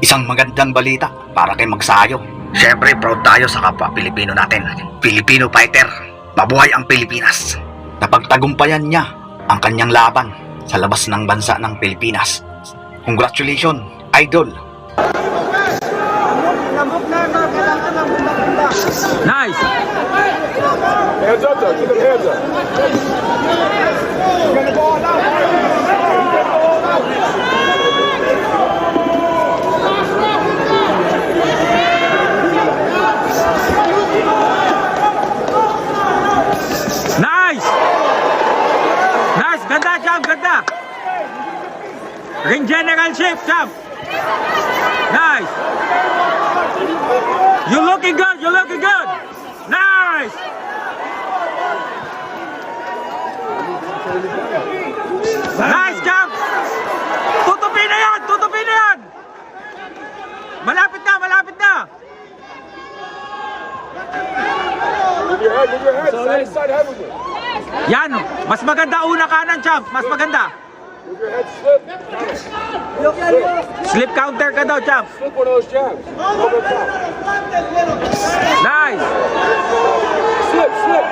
Isang magandang balita para kay Magsayo. Siyempre, proud tayo sa kapwa Pilipino natin. Filipino fighter. Mabuhay ang Pilipinas. Napagtagumpayan niya ang kanyang laban sa labas ng bansa ng Pilipinas. Congratulations, idol! Nice! Hands up though, keep them hands up. You're gonna go all out. Nice! Nice! Ganda, Champ! Ganda! Ring generalship, Champ! Nice! You're looking good! You're looking good! Nice! Nice, Champ! Tutupin na yan! Tutupin na yan! Malapit na! Malapit na! Move your head, side to side head with it. Yan! Mas maganda una kanan, Champ! Mas maganda! Move your head, slip. Slip counter ka daw, Champ! Slip one of those jabs. Over the top. Nice! Slip, slip.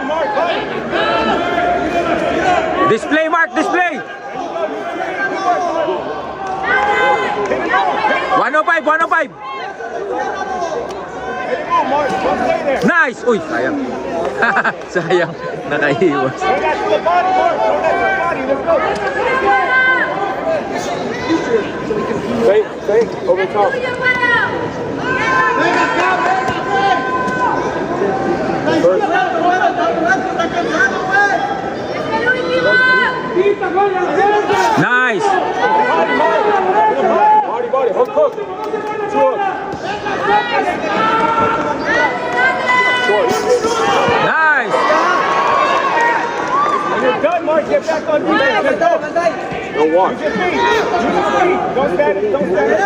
Display, Mark! Display! 105! 105! Nice! Uy, sayang. Sayang. Nakaiwas. Stay, over the top. Nice! Body, hook, hook. Two up. Nice! When you're done, Mark, get back on defense. Don't walk. Don't stand it, don't stand it.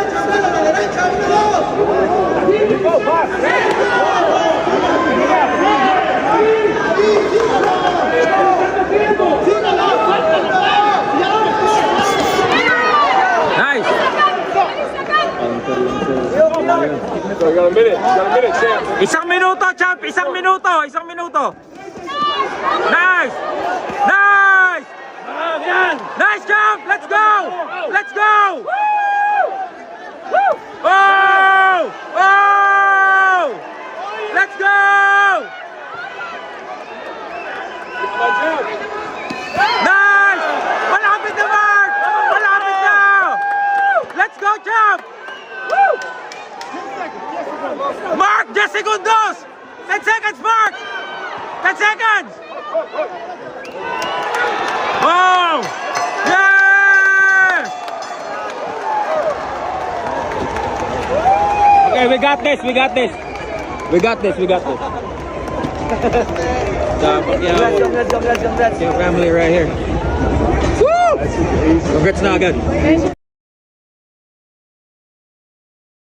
Here you go, pass. Nice! So you got a minute, champ. Isang minuto, Champ! Isang minuto! Isang minuto! Nice! Nice! Nice, Champ! Let's go! Let's go! Oh! Oh! Let's go! Nice! Malapit na, Mark! Malapit na! Let's go, Champ! Mark, 10 segundos! 10 seconds, Mark! 10 seconds! Oh! Yeah! Okay, we got this, we got this. We got this, we got this. Congrats, family right here. Woo! Congrats na agad.